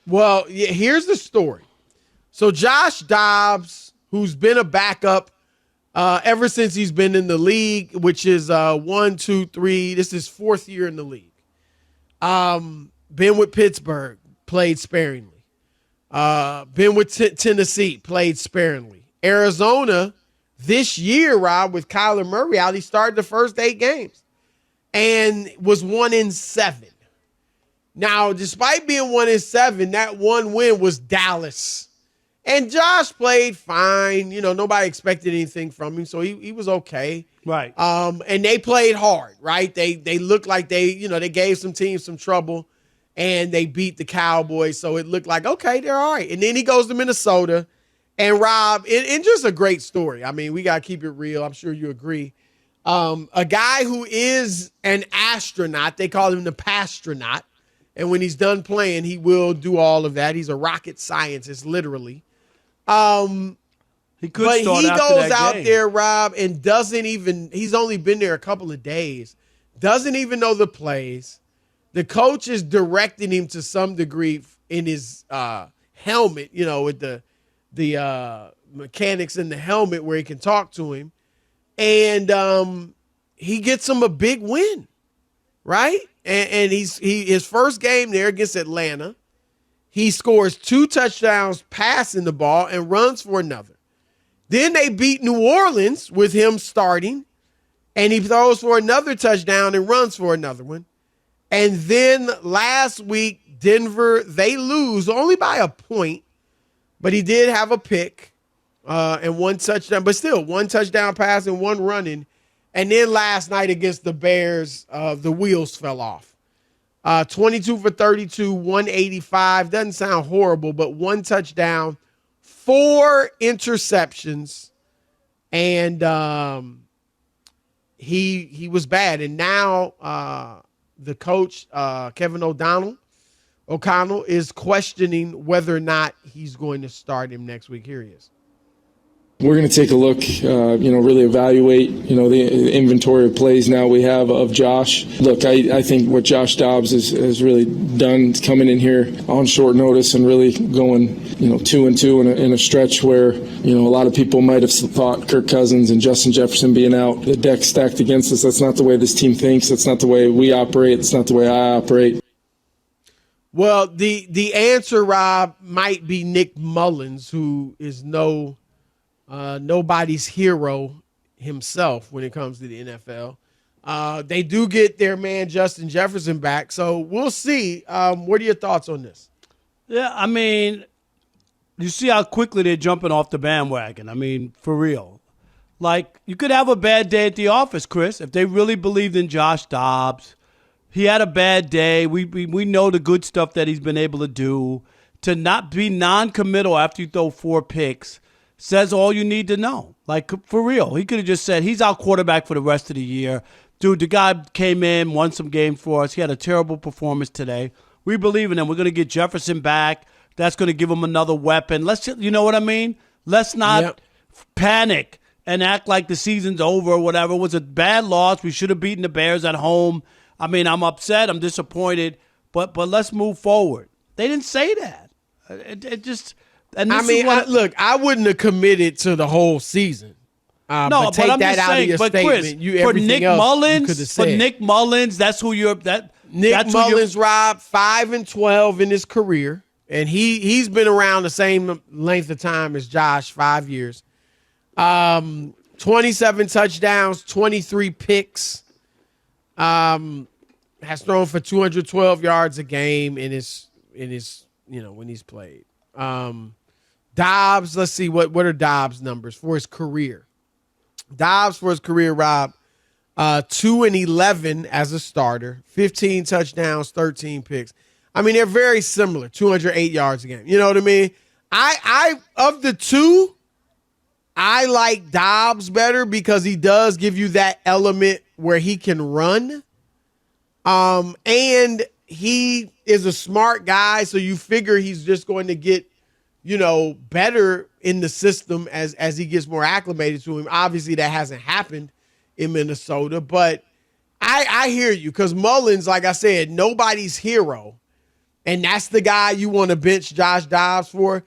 Well, yeah, here's the story. So Josh Dobbs, who's been a backup ever since he's been in the league, which is 1, 2, 3. This is fourth year in the league. Been with Pittsburgh, played sparingly. Been with Tennessee, played sparingly. Arizona this year, Rob, with Kyler Murray out, he started the first 8 games and was 1-7. Now, despite being 1-7, that one win was Dallas. And Josh played fine. You know, nobody expected anything from him, so he was okay. Right. And they played hard, right? They looked like they gave some teams some trouble, and they beat the Cowboys, so it looked like, okay, they're all right. And then he goes to Minnesota, and Rob, and just a great story. I mean, we got to keep it real. I'm sure you agree. A guy who is an astronaut, they call him the Pastronaut, and when he's done playing, he will do all of that. He's a rocket scientist, literally. He could but start he after goes that out game. there, Rob, and he's only been there a couple of days, doesn't even know the plays. The coach is directing him to some degree in his helmet, you know, with the mechanics in the helmet where he can talk to him. And he gets him a big win, right? And his first game there against Atlanta, he scores 2 touchdowns passing the ball and runs for another. Then they beat New Orleans with him starting, and he throws for another touchdown and runs for another one. And then last week, Denver, they lose only by a point, but he did have a pick and 1 touchdown, but still 1 touchdown pass and 1 running. And then last night against the Bears, the wheels fell off. 22 for 32, 185. Doesn't sound horrible, but 1 touchdown, 4 interceptions, and he was bad. And now the coach, Kevin O'Connell, is questioning whether or not he's going to start him next week. Here he is. We're going to take a look, really evaluate, the inventory of plays now we have of Josh. Look, I think what Josh Dobbs has really done coming in here on short notice and really going, 2-2 in a stretch where, a lot of people might have thought Kirk Cousins and Justin Jefferson being out, the deck stacked against us. That's not the way this team thinks. That's not the way we operate. It's not the way I operate. Well, the answer, Rob, might be Nick Mullins, who is nobody's hero himself when it comes to the NFL. They do get their man Justin Jefferson back, so we'll see. What are your thoughts on this? Yeah, I mean, you see how quickly they're jumping off the bandwagon. I mean, for real. Like, you could have a bad day at the office, Chris, if they really believed in Josh Dobbs. He had a bad day. We know the good stuff that he's been able to do. To not be non-committal after you throw 4 picks says all you need to know. Like, for real. He could have just said, he's our quarterback for the rest of the year. Dude, the guy came in, won some games for us. He had a terrible performance today. We believe in him. We're going to get Jefferson back. That's going to give him another weapon. You know what I mean? Let's not panic and act like the season's over or whatever. It was a bad loss. We should have beaten the Bears at home. I mean, I'm upset. I'm disappointed. But let's move forward. They didn't say that. It just... And I wouldn't have committed to the whole season. No, but take but I'm that just out saying, of your statement. Chris, for Nick Mullins, that's who you're. Nick Mullins, Rob, 5-12 in his career, and he's been around the same length of time as Josh, 5 years. 27 touchdowns, 23 picks. Has thrown for 212 yards a game in his when he's played. Dobbs, let's see, what are Dobbs' numbers for his career? Dobbs for his career, Rob, 2-11 as a starter, 15 touchdowns, 13 picks. I mean, they're very similar, 208 yards a game. You know what I mean? I of the two, I like Dobbs better because he does give you that element where he can run. And he is a smart guy, so you figure he's just going to get better in the system as he gets more acclimated to him. Obviously, that hasn't happened in Minnesota, but I hear you because Mullins, like I said, nobody's hero. and that's the guy you want to bench Josh Dobbs for,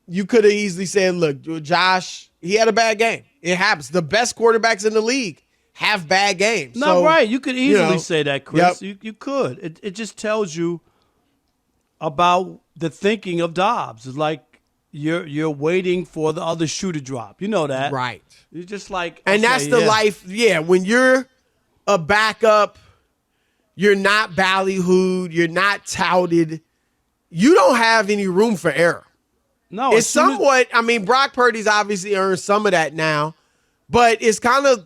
you could have easily said, look, Josh, he had a bad game. It happens. The best quarterbacks in the league have bad games. No, right. You could easily say that, Chris. Yep. You could. It just tells you about the thinking of Dobbs. It's like you're waiting for the other shoe to drop. You know that. Right. You're just like, and that's the life. Yeah, when you're a backup, you're not ballyhooed, you're not touted, you don't have any room for error. No, it's somewhat, I mean, Brock Purdy's obviously earned some of that now, but it's kind of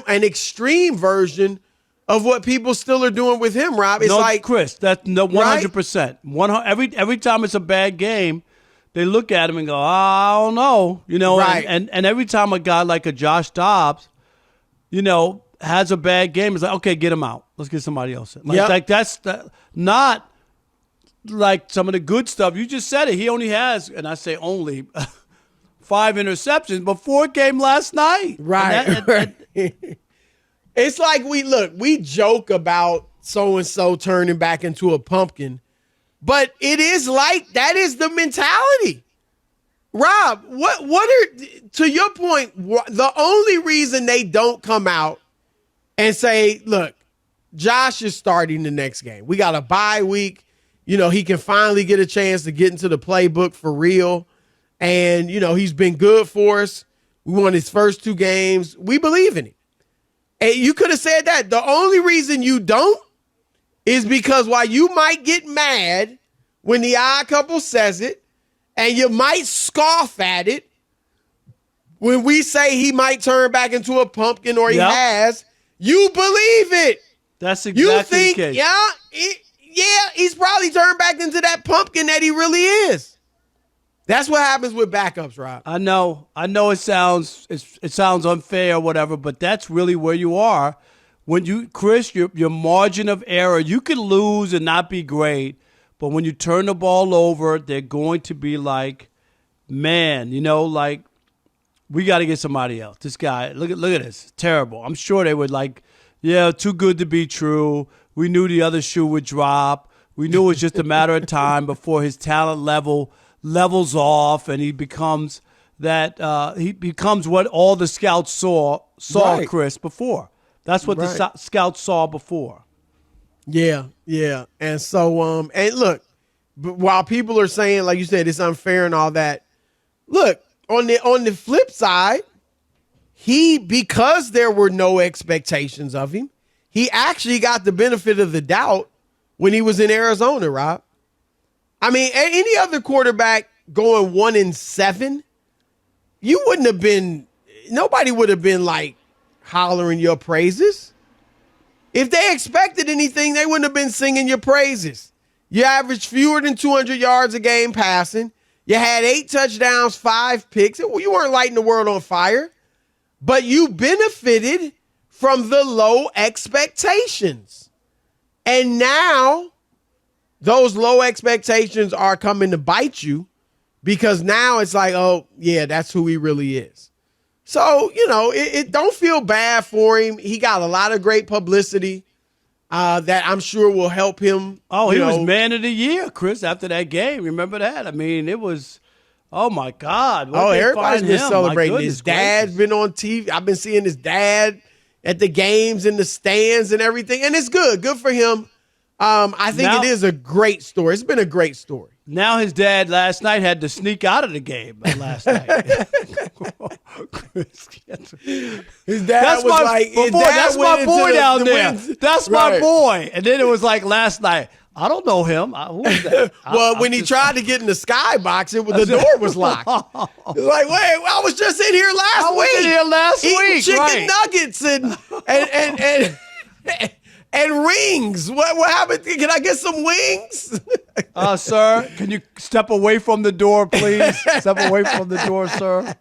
an extreme version of what people still are doing with him, Rob. It's like, Chris, that's 100%. Every time it's a bad game, they look at him and go, I don't know. You know, right. and every time a guy like a Josh Dobbs, you know, has a bad game, it's like, okay, get him out. Let's get somebody else in. Like that's not like some of the good stuff. You just said it. He only has, and I say only, 5 interceptions, but 4 came last night. Right. It's like we joke about so-and-so turning back into a pumpkin, but it is like that is the mentality. Rob, what are, to your point, the only reason they don't come out and say, look, Josh is starting the next game. We got a bye week. You know, he can finally get a chance to get into the playbook for real. And, you know, he's been good for us. We won his first 2 games. We believe in him. And you could have said that. The only reason you don't is because while you might get mad when the odd couple says it, and you might scoff at it when we say he might turn back into a pumpkin or he has, you believe it. That's exactly the case. Yeah, he's probably turned back into that pumpkin that he really is. That's what happens with backups, Rob. I know it sounds unfair or whatever, but that's really where you are. When you, Chris, your margin of error, you could lose and not be great, but when you turn the ball over, they're going to be like, man, you know, like, we got to get somebody else. This guy, look at this. Terrible. I'm sure they would like, yeah, too good to be true. We knew the other shoe would drop. We knew it was just a matter of time before his talent levels off and he becomes what all the scouts saw right. Chris, before. That's what the scouts saw before. Yeah. And so, and look, while people are saying, like you said, it's unfair and all that, look, on the flip side, because there were no expectations of him, he actually got the benefit of the doubt when he was in Arizona, Rob. I mean, any other quarterback going 1-7, nobody would have been like hollering your praises. If they expected anything, they wouldn't have been singing your praises. You averaged fewer than 200 yards a game passing. You had 8 touchdowns, 5 picks. You weren't lighting the world on fire, but you benefited from the low expectations. And now those low expectations are coming to bite you because now it's like, oh, yeah, that's who he really is. So, you know, it don't feel bad for him. He got a lot of great publicity that I'm sure will help him. Oh, he was man of the year, Chris, after that game. Remember that? I mean, it was, oh, my God. Everybody's been celebrating. His dad's been on TV. I've been seeing his dad at the games in the stands and everything. And it's good. Good for him. I think it is a great story. It's been a great story. Now his dad last night had to sneak out of the game last night. His dad was like, that's my boy down there. That's my boy. And then it was like last night, I don't know him. Who is that? Well, when he tried to get in the skybox, the door was locked. Like, wait, I was just in here last week. Eating chicken nuggets and rings. What happened? Can I get some wings? Sir, can you step away from the door, please? Step away from the door, sir.